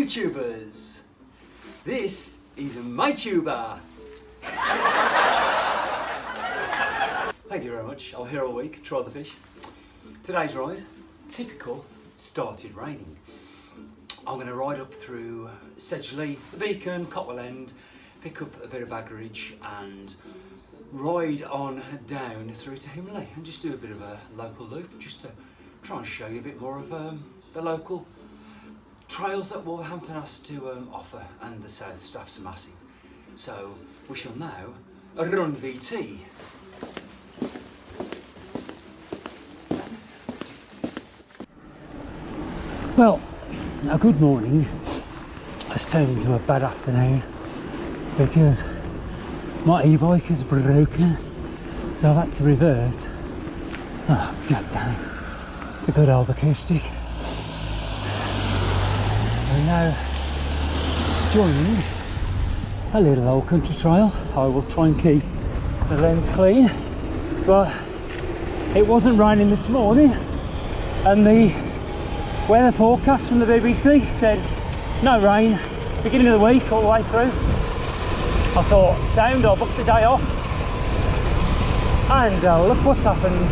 YouTubers. This is my tuber. Thank you very much. I'm here all week, try the fish. Today's ride, typical, started raining. I'm going to ride up through Sedgley, the Beacon, Cotwall End, pick up a bit of Baggeridge and ride on down through to Himley and just do a bit of a local loop just to try and show you a bit more of the local trails that Wolverhampton has to offer, and the South Staff's massive. So we shall now run VT. Well, a good morning has turned into a bad afternoon because my e-bike is broken, so I've had to reverse. Oh, god damn. It's a good old acoustic. I'm now joining a little old country trail. I will try and keep the lens clean, but it wasn't raining this morning, and the weather forecast from the BBC said no rain beginning of the week all the way through. I thought, sound, I'll book the day off, and look what's happened.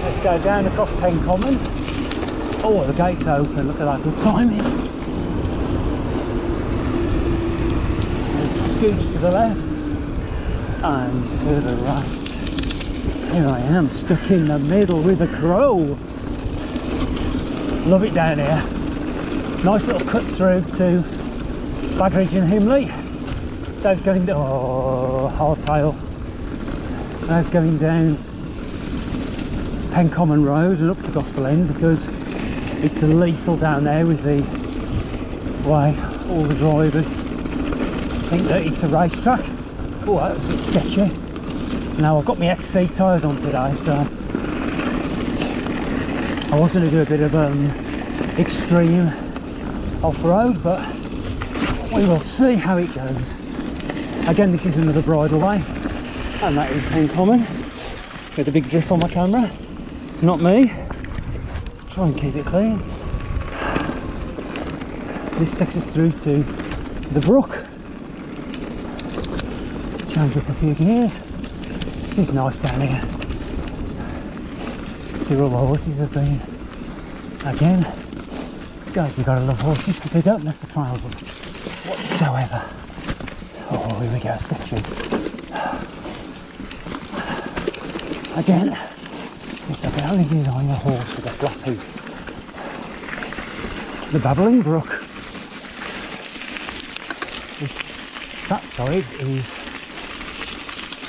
Let's go down across Pen Common. Oh, the gate's open, look at that, good timing. Let's scooch to the left and to the right. Here I am, stuck in the middle with a crow. Love it down here. Nice little cut through to Baggeridge and Himley. So it's going down, oh, hardtail. So it's going down Pen Common Road and up to Gospel End because it's lethal down there with the way all the drivers think that it's a racetrack. Oh, that's a bit sketchy. Now I've got my XC tyres on today, so I was going to do a bit of extreme off-road, but we will see how it goes. Again, this is another bridleway, and that is Pen Common with a big drip on my camera. Not me. Try and keep it clean. This takes us through to the brook. Change up a few gears. It is nice down here. See where all the horses have been. Again, guys, you've got to love horses because they don't mess the trails up whatsoever. Oh, here we go, sketchy. Again, if they can only design a horse with a flat hoof. The Babbling Brook. That side is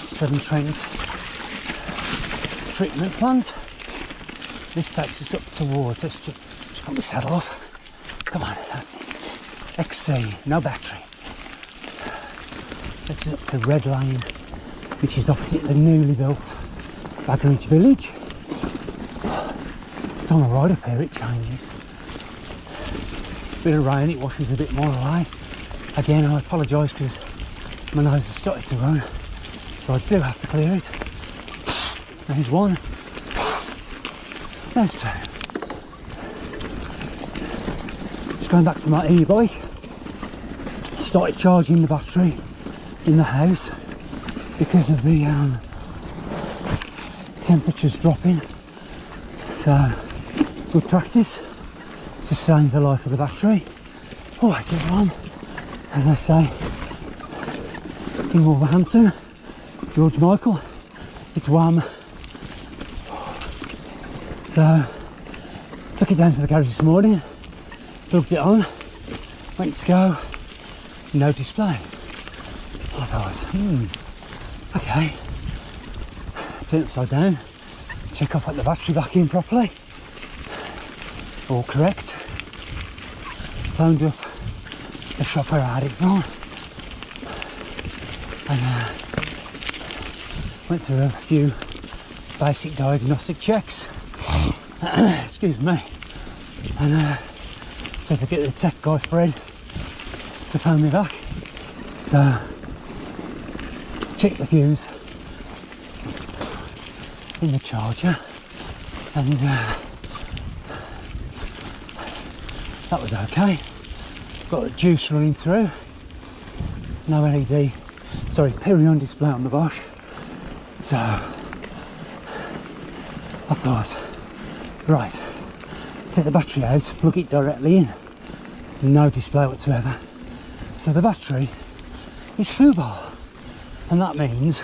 Southern Trent treatment plant. This takes us up towards, let's just put my saddle up. Come on, that's it. XC, no battery. Takes us up to Red Lane, which is opposite the newly built Baggeridge village. It's on the ride up here, it changes. Bit of rain, it washes a bit more away. Again, I apologise because my nose has started to run, so I do have to clear it. There's one. There's two. Just going back to my e-bike. Started charging the battery in the house because of the temperatures dropping. So, good practice. Sustains the life of the battery. Oh, I did one. As I say, in Wolverhampton, George Michael, it's warm. So, took it down to the garage this morning, plugged it on, went to go, no display. I thought, okay, turn it upside down, check I've got the battery back in properly, all correct. Phoned up the shop where I had it from, and went through a few basic diagnostic checks. Excuse me, and said to get the tech guy Fred to phone me back. So check the fuse in the charger and that was okay. Got the juice running through. No LED, sorry, period display on the Bosch. So I thought, right, take the battery out, plug it directly in. No display whatsoever. So the battery is FUBAR, and that means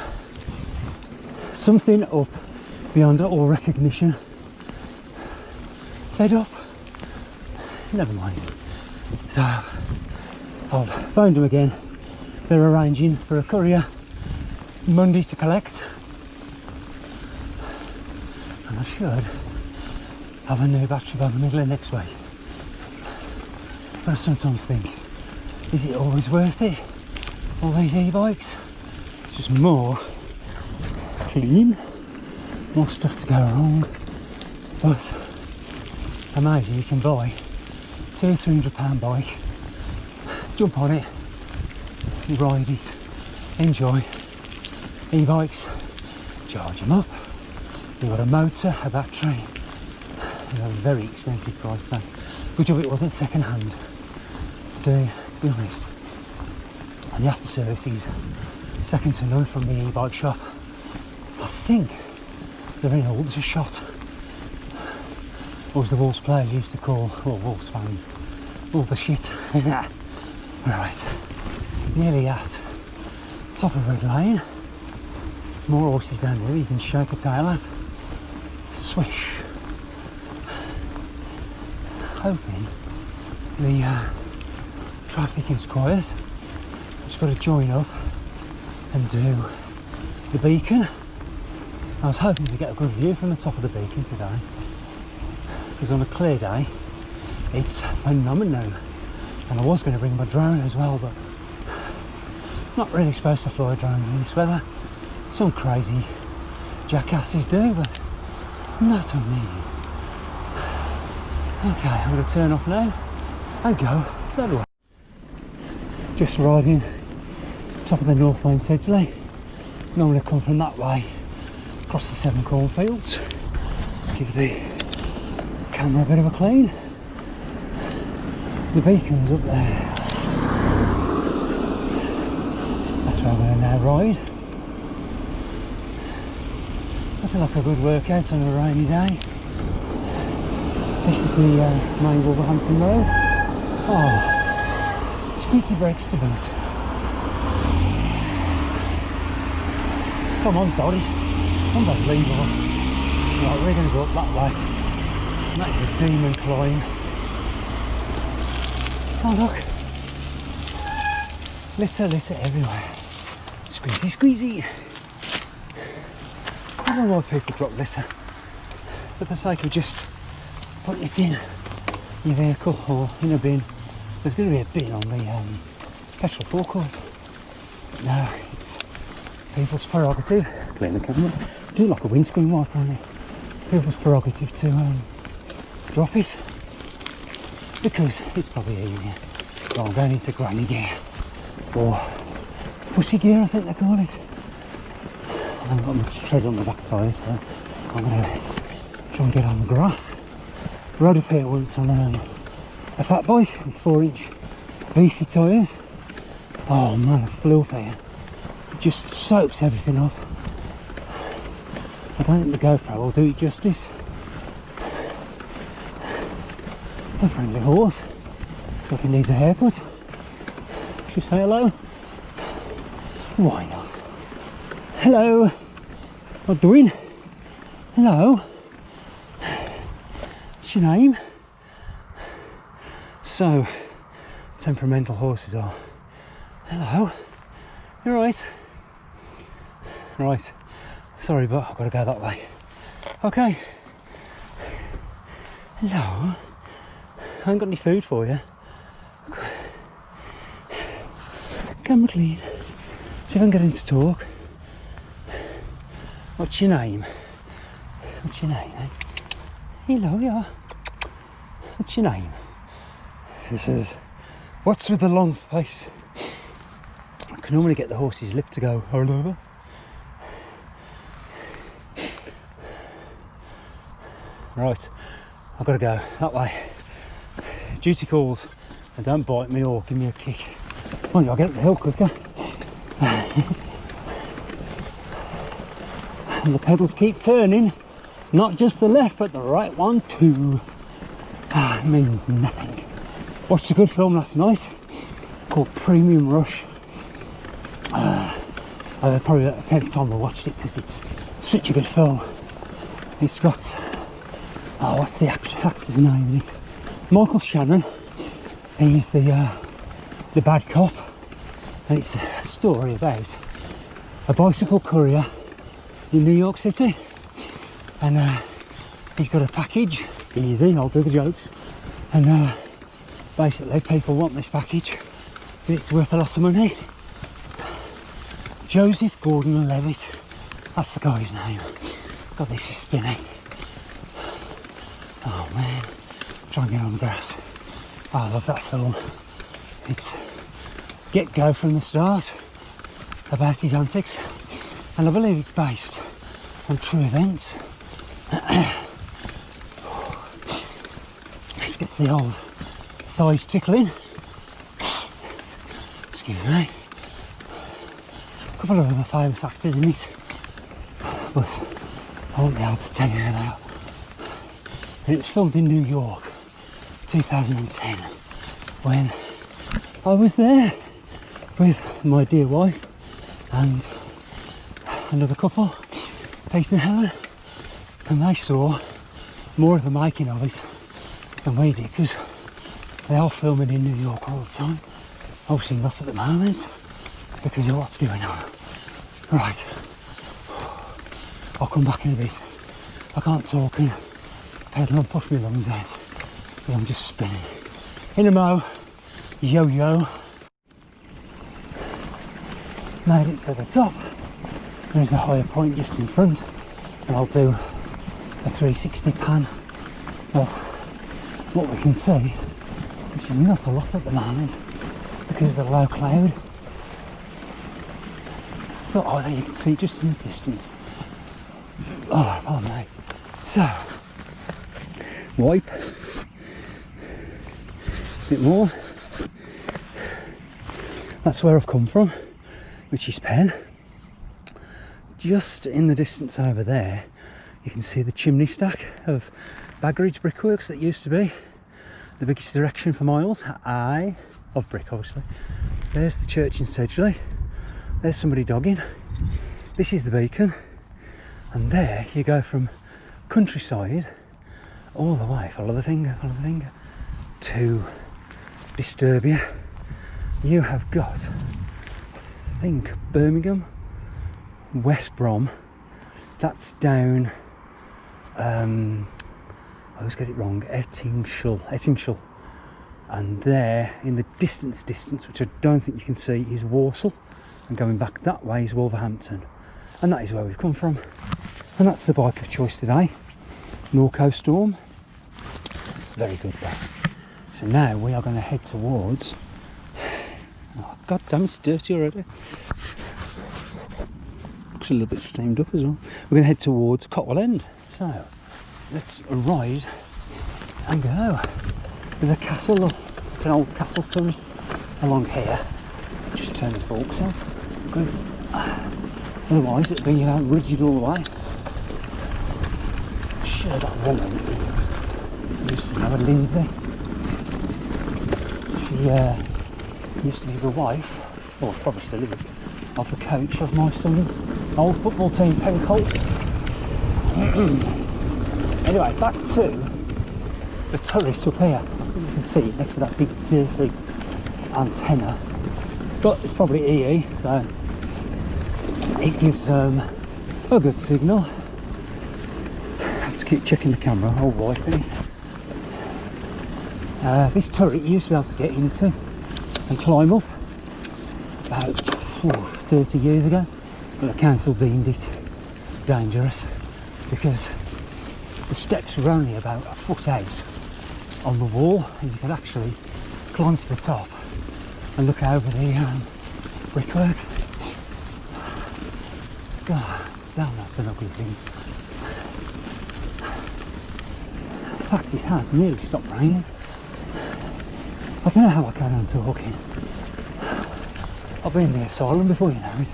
something up beyond all recognition. Fed up. Never mind. So I've phoned them again. They're arranging for a courier Monday to collect, and I should have a new battery by the middle of next week. But I sometimes think, is it always worth it? All these e-bikes? It's just more clean, more stuff to go wrong. But amazing, you can buy £200-300 bike, jump on it, ride it, enjoy. E-bikes, charge them up. You've got a motor, a battery, and a very expensive price tag. Good job it wasn't second hand, to be honest. And the after service is second to none from the e-bike shop. I think they're in Aldershot, or as the Wolves players used to call, or Wolves fans, all the shit. Right, nearly at top of Red Lane. There's more horses down here you can shake a tail at. Swish. Hoping the traffic is quiet. Just got to join up and do the beacon. I was hoping to get a good view from the top of the beacon today, because on a clear day it's phenomenal. And I was going to bring my drone as well, but not really supposed to fly drones in this weather. Some crazy jackasses do, but not on me. Okay, I'm going to turn off now and go the other way. Just riding top of the North Main Sedgley. Normally I come from that way, across the 7 cornfields. Give the camera a bit of a clean. The beacon's up there. That's where I'm going to now ride. Nothing like a good workout on a rainy day. This is the main Wolverhampton road. Oh, squeaky brakes to boot. Come on, Doris. Unbelievable. Right, we're going to go up that way. And that is a demon climb. Oh look. Litter everywhere. Squeezy, squeezy. I don't know why people drop litter. For the sake of just putting it in your vehicle or in a bin. There's going to be a bin on the petrol forecourt. But no, it's people's prerogative. Clean the camera. Do like a windscreen wiper on it. People's prerogative to drop it, because it's probably easier. Well, I'm going into granny gear, or pussy gear I think they call it. I haven't got much tread on the back tyres, so I'm going to try and get on the grass. Rode up here once on a fat bike with 4-inch beefy tyres. Oh man, I flew up here. It just soaks everything up. I don't think the GoPro will do it justice. A friendly horse. Looks like he needs a haircut. Should we say hello? Why not? Hello. What doing? Hello. What's your name? So temperamental horses are. Hello. You're right. Right. Sorry, but I've got to go that way. Okay. Hello. I ain't got any food for you. Camera clean. See if I can get him to talk. What's your name? What's your name, eh? Hello, yeah. What's your name? He says, what's with the long face? I can normally get the horse's lip to go all over. Right, I've got to go that way. duty calls, and don't bite me or give me a kick. Well, I'll get up the hill quicker. And the pedals keep turning, not just the left but the right one too. It means nothing. Watched a good film last night called Premium Rush. Probably the 10th time I watched it because it's such a good film. It's got, what's the actor's name in it? Michael Shannon. He's the bad cop, and it's a story about a bicycle courier in New York City, and he's got a package. Easy, I'll do the jokes. And basically people want this package because it's worth a lot of money. Joseph Gordon-Levitt, that's the guy's name. God, this is spinning. Oh man, try and get on the grass. Oh, I love that film. It's get-go from the start about his antics, and I believe it's based on true events. This gets the old thighs tickling. Excuse me. A couple of other famous actors in it, but I won't be able to tell you who they are. And it was filmed in New York, 2010, when I was there with my dear wife and another couple, Pete and Helen, and they saw more of the making of it than we did, because they are filming in New York all the time. Obviously not at the moment because of what's going on. Right, I'll come back in a bit. I can't talk and pedal and push my lungs out because I'm just spinning. In a mo, yo-yo. Made it to the top. There's a higher point just in front, and I'll do a 360 pan of what we can see, which is not a lot at the moment because of the low cloud. Oh, there you can see just in the distance. Oh, pardon me. So, wipe. A bit more. That's where I've come from, which is Penn. Just in the distance over there, you can see the chimney stack of Baggeridge brickworks that used to be the biggest erection for miles. Of brick, obviously. There's the church in Sedgley. There's somebody dogging. This is the beacon, and there you go from countryside all the way, follow the finger, to Disturbia. You have got, I think, Birmingham, West Brom, that's down, I always get it wrong, Ettingshall, and there in the distance, which I don't think you can see, is Walsall, and going back that way is Wolverhampton, and that is where we've come from. And that's the bike of choice today, Norco Storm. Very good though. So now we are going to head towards, oh god damn, it's dirty already. Looks a little bit steamed up as well. We're going to head towards Cotwall End. So let's ride and go. There's a castle, an old castle turret along here. Just turn the forks off because otherwise it'd be rigid all the way. I'm sure that woman used to know a Lindsay. She used to be the wife, or probably still is, of the coach of my son's old football team, Penn Colts. Anyway, back to the turret up here. I think you can see it next to that big dirty antenna, but it's probably EE, so it gives a good signal. I have to keep checking the camera, old wife in it. This turret you used to be able to get into and climb up about 30 years ago, but the council deemed it dangerous because the steps were only about a foot out on the wall, and you could actually climb to the top and look over the brickwork. God damn, that's an ugly thing. In fact, it has nearly stopped raining. I don't know how I carry on talking. I've been in the asylum before, you know.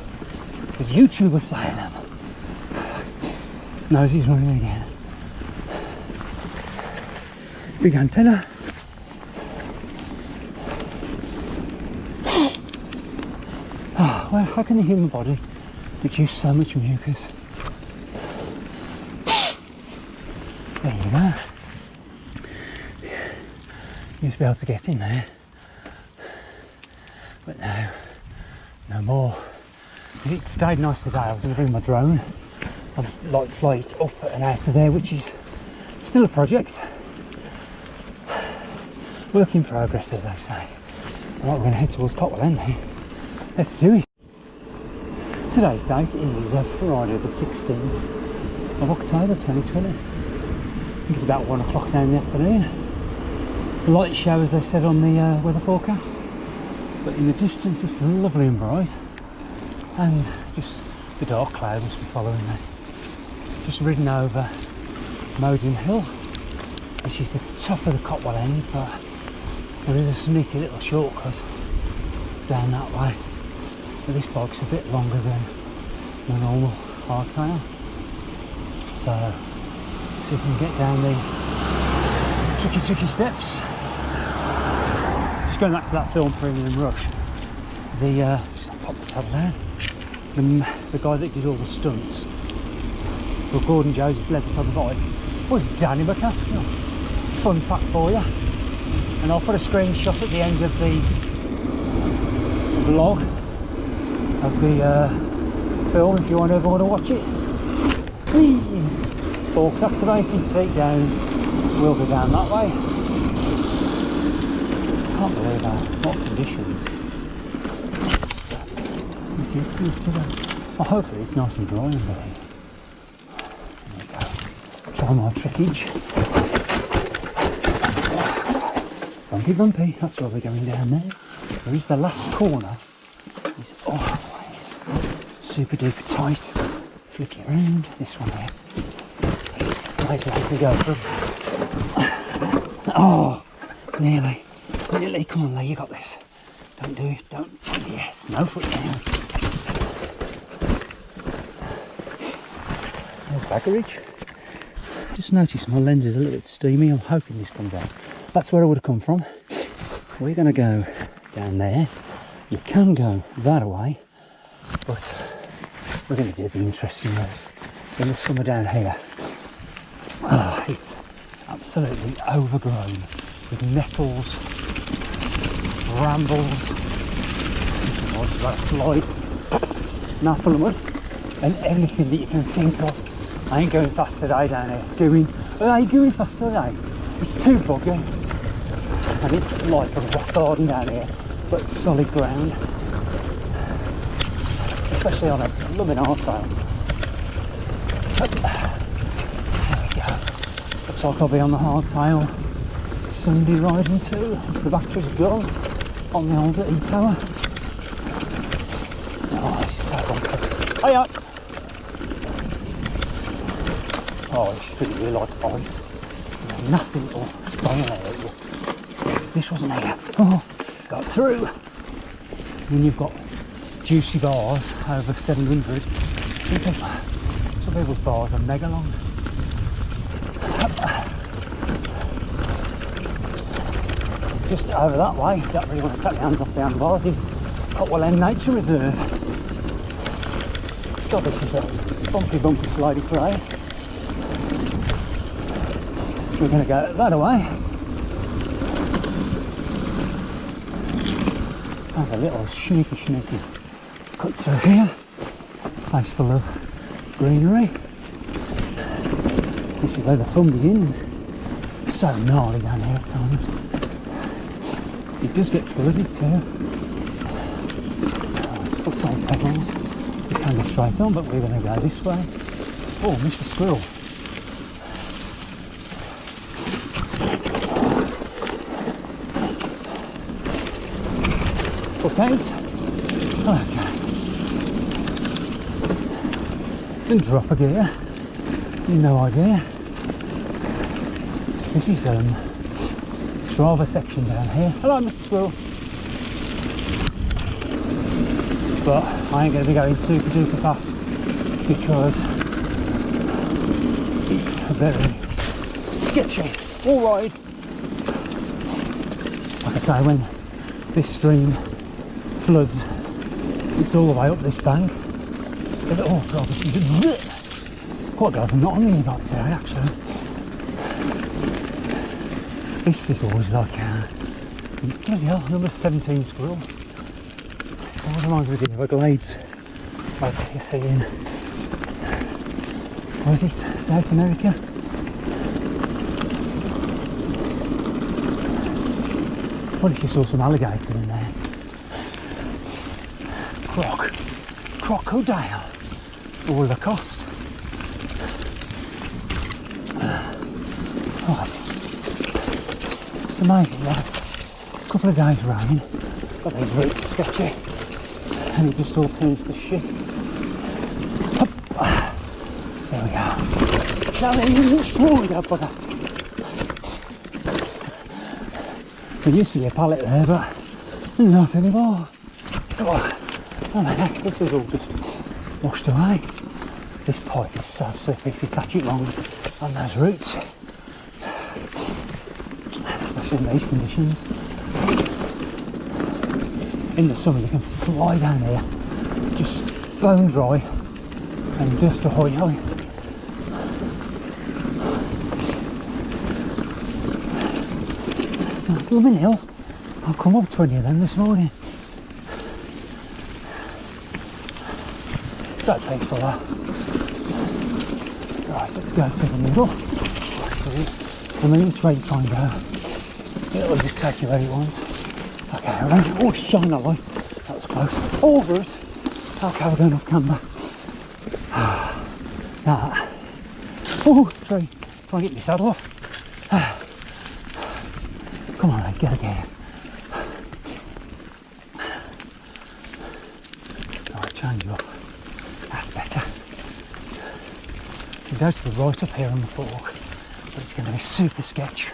The YouTube asylum. Nosey's running again. Big antenna. Oh, well, how can the human body produce so much mucus? There you go. Used to be able to get in there, but now, no more. If it stayed nice today, I was going to bring my drone. I'd like fly it up and out of there, which is still a project. Work in progress, as they say. Right, we're going to head towards Cotwall End now. Let's do it. Today's date is Friday the 16th of October 2020. I think it's about 1 o'clock now in the afternoon. Light showers, they said on the weather forecast, but in the distance it's lovely and bright, and just the dark cloud must be following me. Just ridden over Modin Hill, which is the top of the Cotwall End, but there is a sneaky little shortcut down that way. But this bike's a bit longer than the normal hardtail, so see if we can get down the tricky steps. Just going back to that film Premium Rush, just pop this over there, the guy that did all the stunts for Gordon Joseph led the top of the bike was Danny McCaskill. Fun fact for you, and I'll put a screenshot at the end of the vlog of the film if you ever want to watch it. Whee! Forks activated, seat down, we'll go down that way. Can't believe that. What conditions it is today. Well, hopefully it's nice and dry and there. There we go. Try my trickage. Bumpy, that's where we're going down there. There is the last corner. It's always super duper tight. Flick it around. This one there. Nice way to go through. Oh, nearly. Come on, Lee, you got this. Don't do it, don't. Yes, no foot down. There's Baggeridge. Just noticed my lens is a little bit steamy. I'm hoping this comes out. That's where I would have come from. We're going to go down there. You can go that way, but we're going to do the interesting ways. In the summer down here, oh, it's absolutely overgrown with nettles, brambles, it's got a slide, now full of mud, and everything that you can think of. I ain't going fast today down here. Are you going fast today? It's too buggy, and it's like a rock garden down here, but solid ground, especially on a blooming hardtail. There we go. Looks like I'll be on the hardtail Sunday riding too. The battery's gone on the old e-power. Oh, this is so bumpy. Hiya! Oh, it's really like ice. Nasty little style area. This wasn't here. Oh, got through. Then you've got juicy bars over 700. Some people's bars are mega long. Just over that way, don't really want to take my hands off the handlebars, is Cotwall End Nature Reserve. God, this is a bumpy slidey terrain. We're going to go that way. Have a little sneaky cut through here. Place full of greenery. This is where the fun begins. So gnarly down here at times. It does get flooded too. It's foot on pedals. You can go straight on, but we're going to go this way. Oh, Mr. Squirrel. Foot out. Okay. Then drop a gear. No idea. This is Strava section down here. Hello, Mr. Squirrel. But I ain't going to be going super duper fast because it's very sketchy. Alright. Like I say, when this stream floods, it's all the way up this bank. Oh god, this is quite glad I'm not on the e-bike today actually. This is always like bloody hell, number 17 squirrel. What reminds me of the Everglades, like you see in, what is it, South America? What if you saw some alligators in there? Crocodile, or Lacoste. Oh, it's amazing, like a couple of days rain, got these roots sketchy, and it just all turns to shit. Up. There we go. Challenge! Oh, we go, bugger. There used to be a pallet there, but not anymore. Oh man, this is all just washed away. This pipe is so slippery if you catch it wrong on those roots. Especially in these conditions. In the summer you can fly down here, just bone dry and dust ahoy hoy. Blooming hill. I've come up 20 of them this morning. So peaceful that. Right, let's go to the middle. I mean, which way you try and go, it'll just take you where it wants. Okay, around. Oh, shine that light. That was close. Over it. Okay, we're going up camber. Now, oh, try and get my saddle off. Come on, mate, get again. Right, change you up. That's better. You go to the right up here on the fork, but it's going to be super sketch.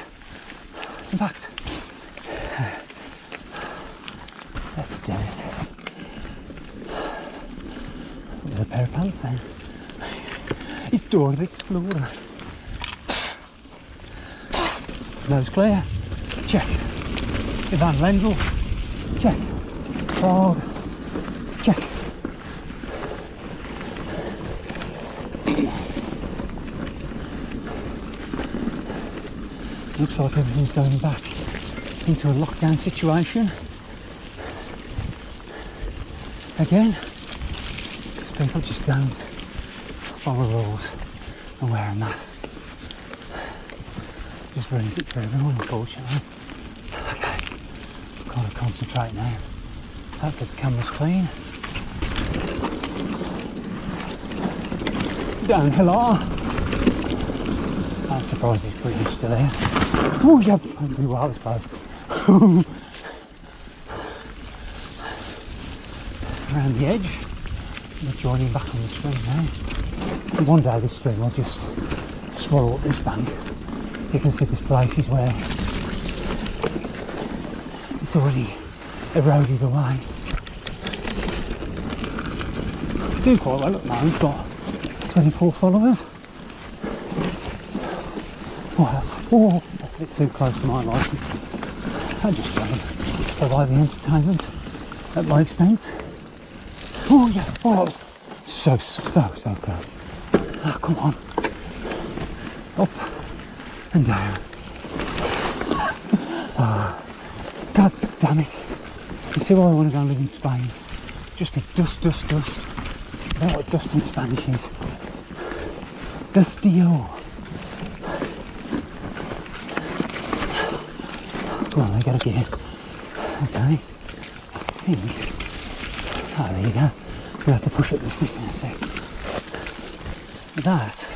In fact, let's do it. There's a pair of pants then. It's Dora the Explorer. Nose clear. Check. Ivan Lendl. Check. Frog. Check. Looks like everything's going back into a lockdown situation. Again, because people just don't follow rules and wear a mask. Just ruins it for everyone, unfortunately. Okay, got to concentrate now. Hopefully the camera's clean. Downhill R. I'm surprised he's pretty much still there. Oh yeah, well, that was close. Around the edge. We're joining back on the stream now. And one day this stream will just swallow up this bank. You can see this place is where it's already eroded away. Doing quite well at the moment, got 24 followers. Oh, that's a bit too close to my liking. I'm just trying to provide the entertainment at my expense. Oh yeah, oh that was so close. Oh, come on. Up and down. Oh, God damn it. You see why I want to go and live in Spain? Just be dust. You know what dust in Spanish is? Dusty-o. Come on, I gotta get in. Okay. I think. Oh, there you go. We have to push up this bit in a sec. That